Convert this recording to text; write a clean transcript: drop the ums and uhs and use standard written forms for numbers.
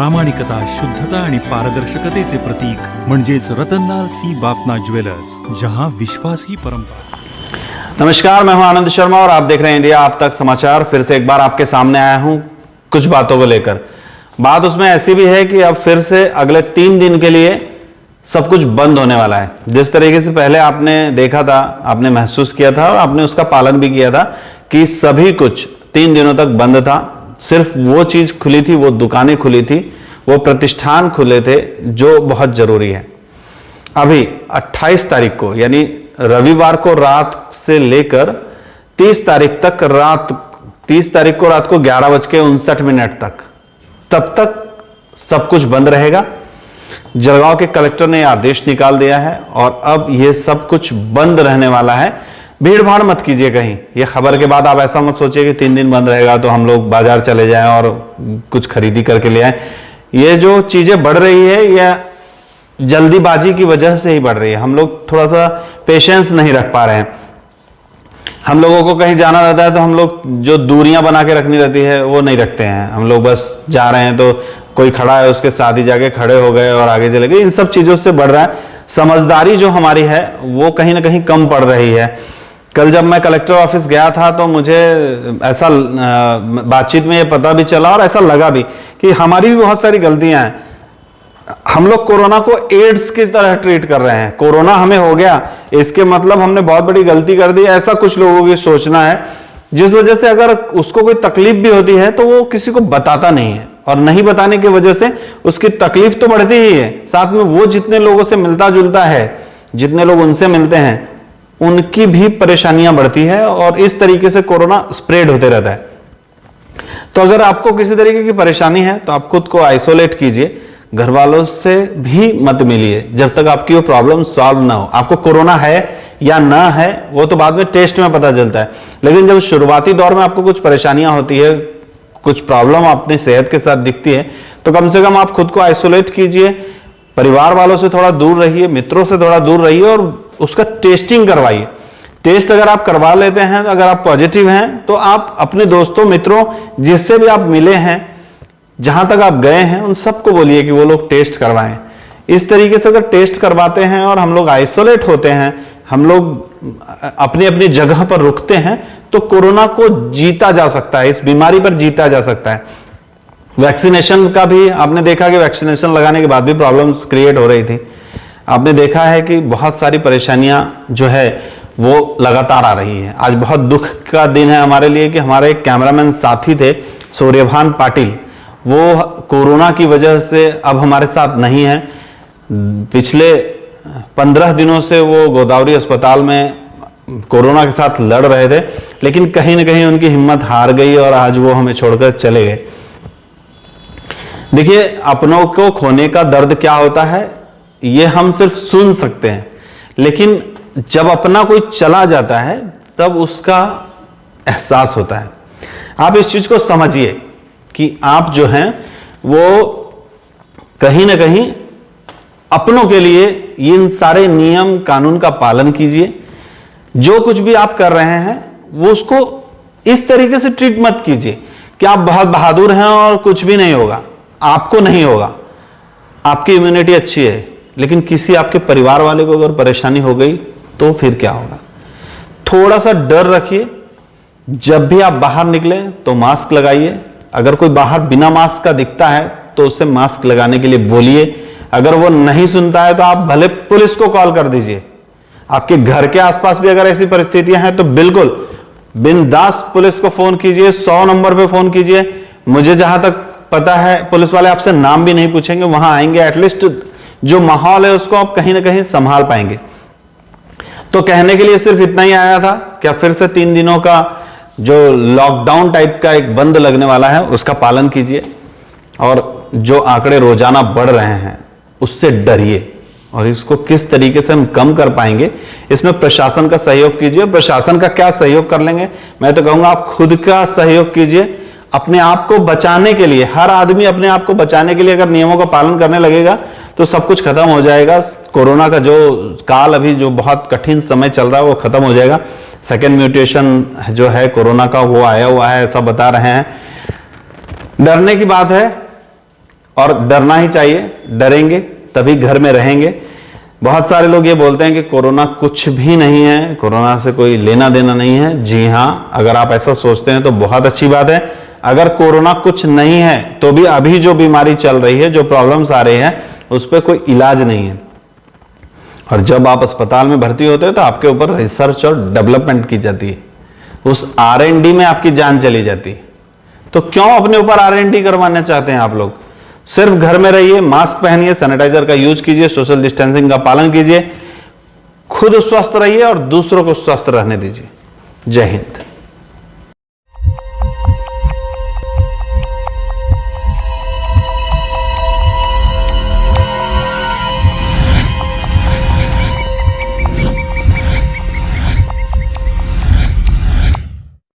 प्रामाणिकता, शुद्धता आणि पारदर्शकतेचे प्रतीक म्हणजेच रतनलाल सी बाफना ज्वेलर्स, जहां विश्वास ही परंपरा। नमस्कार, मैं हूं आनंद शर्मा और आप देख रहे हैं इंडिया आप तक समाचार। फिर से एक बार आपके सामने आया हूं कुछ बातों को लेकर। बात उसमें ऐसी भी है कि अब फिर से अगले 3 दिन के लिए सब कुछ बंद होने वाला है। जिस तरीके से पहले आपने देखा था, आपने महसूस किया था और आपने उसका पालन भी किया था कि सभी कुछ 3 दिनों तक बंद था। सिर्फ वो चीज खुली थी, वो दुकानें खुली थी, वो प्रतिष्ठान खुले थे जो बहुत जरूरी है। अभी 28 तारीख को यानी रविवार को रात से लेकर 30 तारीख तक तीस तारीख को रात को 11:59 तब तक सब कुछ बंद रहेगा। जलगांव के कलेक्टर ने आदेश निकाल दिया है और अब यह सब कुछ बंद रहने वाला है। भीड़ भाड़ मत कीजिए कहीं। यह खबर के बाद आप ऐसा मत सोचिए कि 3 दिन बंद रहेगा तो हम लोग बाजार चले जाएं और कुछ खरीदी करके ले आए। ये जो चीजें बढ़ रही है यह जल्दीबाजी की वजह से ही बढ़ रही है। हम लोग थोड़ा सा पेशेंस नहीं रख पा रहे हैं। हम लोगों को कहीं जाना रहता है तो हम लोग जो दूरियां बना के रखनी रहती है वो नहीं रखते हैं। हम लोग बस जा रहे हैं तो कोई खड़ा है उसके साथ ही जाके खड़े हो गए और आगे चले गए। इन सब चीजों से बढ़ रहा है। समझदारी जो हमारी है वो कहीं ना कहीं कम पड़ रही है। कल जब मैं कलेक्टर ऑफिस गया था तो मुझे ऐसा बातचीत में ये पता भी चला और ऐसा लगा भी कि हमारी भी बहुत सारी गलतियां हैं। हम लोग कोरोना को एड्स की तरह ट्रीट कर रहे हैं। कोरोना हमें हो गया इसके मतलब हमने बहुत बड़ी गलती कर दी, ऐसा कुछ लोगों की सोचना है। जिस वजह से अगर उसको कोई तकलीफ भी होती है तो वो किसी को बताता नहीं है और नहीं बताने की वजह से उसकी तकलीफ तो बढ़ती ही है, साथ में वो जितने लोगों से मिलता जुलता है, जितने लोग उनसे मिलते हैं उनकी भी परेशानियां बढ़ती है और इस तरीके से कोरोना स्प्रेड होते रहता है। तो अगर आपको किसी तरीके की परेशानी है तो आप खुद को आइसोलेट कीजिए, घर वालों से भी मत मिलिए जब तक आपकी वो प्रॉब्लम सॉल्व ना हो। आपको कोरोना है या ना है वो तो बाद में टेस्ट में पता चलता है, लेकिन जब शुरुआती दौर में आपको कुछ परेशानियां होती है, कुछ प्रॉब्लम अपनी सेहत के साथ दिखती है, तो कम से कम आप खुद को आइसोलेट कीजिए, परिवार वालों से थोड़ा दूर रहिए, मित्रों से थोड़ा दूर रहिए और उसका टेस्टिंग करवाइए। टेस्ट अगर आप करवा लेते हैं, अगर आप पॉजिटिव हैं तो आप अपने दोस्तों मित्रों जिससे भी आप मिले हैं, जहां तक आप गए हैं, उन सबको बोलिए कि वो लोग टेस्ट करवाएं। इस तरीके से अगर टेस्ट करवाते हैं और हम लोग आइसोलेट होते हैं, हम लोग अपनी अपनी जगह पर रुकते हैं तो कोरोना को जीता जा सकता है, इस बीमारी पर जीता जा सकता है। वैक्सीनेशन का भी आपने देखा कि वैक्सीनेशन लगाने के बाद भी प्रॉब्लम्स क्रिएट हो रही थी। आपने देखा है कि बहुत सारी परेशानियां जो है वो लगातार आ रही है। आज बहुत दुख का दिन है हमारे लिए कि हमारे एक कैमरामैन साथी थे सूर्यभान पाटिल, वो कोरोना की वजह से अब हमारे साथ नहीं है। पिछले 15 दिनों से वो गोदावरी अस्पताल में कोरोना के साथ लड़ रहे थे, लेकिन कहीं ना कहीं उनकी हिम्मत हार गई और आज वो हमें छोड़कर चले गए। देखिए, अपनों को खोने का दर्द क्या होता है ये हम सिर्फ सुन सकते हैं, लेकिन जब अपना कोई चला जाता है तब उसका एहसास होता है। आप इस चीज को समझिए कि आप जो हैं वो कहीं ना कहीं अपनों के लिए इन सारे नियम कानून का पालन कीजिए। जो कुछ भी आप कर रहे हैं वो उसको इस तरीके से ट्रीट मत कीजिए कि आप बहुत बहादुर हैं और कुछ भी नहीं होगा। आपको नहीं होगा, आपकी इम्यूनिटी अच्छी है, लेकिन किसी आपके परिवार वाले को अगर परेशानी हो गई तो फिर क्या होगा। थोड़ा सा डर रखिए। जब भी आप बाहर निकले तो मास्क लगाइए। अगर कोई बाहर बिना मास्क का दिखता है तो उसे मास्क लगाने के लिए बोलिए। अगर वो नहीं सुनता है तो आप भले पुलिस को कॉल कर दीजिए। आपके घर के आसपास भी अगर ऐसी परिस्थितियां हैं तो बिल्कुल बिंदास पुलिस को फोन कीजिए, 100 नंबर पे फोन कीजिए। मुझे जहां तक पता है पुलिस वाले आपसे नाम भी नहीं पूछेंगे, वहां आएंगे। एटलीस्ट जो माहौल है उसको आप कहीं ना कहीं संभाल पाएंगे। तो कहने के लिए सिर्फ इतना ही आया था। क्या फिर से 3 दिनों का जो लॉकडाउन टाइप का एक बंद लगने वाला है उसका पालन कीजिए और जो आंकड़े रोजाना बढ़ रहे हैं उससे डरिए और इसको किस तरीके से हम कम कर पाएंगे इसमें प्रशासन का सहयोग कीजिए। प्रशासन का क्या सहयोग कर लेंगे, मैं तो कहूंगा आप खुद का सहयोग कीजिए अपने आप को बचाने के लिए। हर आदमी अपने आप को बचाने के लिए अगर नियमों का पालन करने लगेगा तो सब कुछ खत्म हो जाएगा। कोरोना का जो काल अभी जो बहुत कठिन समय चल रहा है वो खत्म हो जाएगा। सेकेंड म्यूटेशन जो है कोरोना का वो आया हुआ है ऐसा बता रहे हैं। डरने की बात है और डरना ही चाहिए, डरेंगे तभी घर में रहेंगे। बहुत सारे लोग ये बोलते हैं कि कोरोना कुछ भी नहीं है, कोरोना से कोई लेना देना नहीं है। जी हाँ, अगर आप ऐसा सोचते हैं तो बहुत अच्छी बात है। अगर कोरोना कुछ नहीं है तो भी अभी जो बीमारी चल रही है, जो प्रॉब्लम्स आ रही है, उस पर कोई इलाज नहीं है। और जब आप अस्पताल में भर्ती होते हैं तो आपके ऊपर रिसर्च और डेवलपमेंट की जाती है, उस R&D में आपकी जान चली जाती है। तो क्यों अपने ऊपर R&D करवाना चाहते हैं आप लोग? सिर्फ घर में रहिए, मास्क पहनिए, सैनिटाइजर का यूज कीजिए, सोशल डिस्टेंसिंग का पालन कीजिए, खुद स्वस्थ रहिए और दूसरों को स्वस्थ रहने दीजिए। जय हिंद।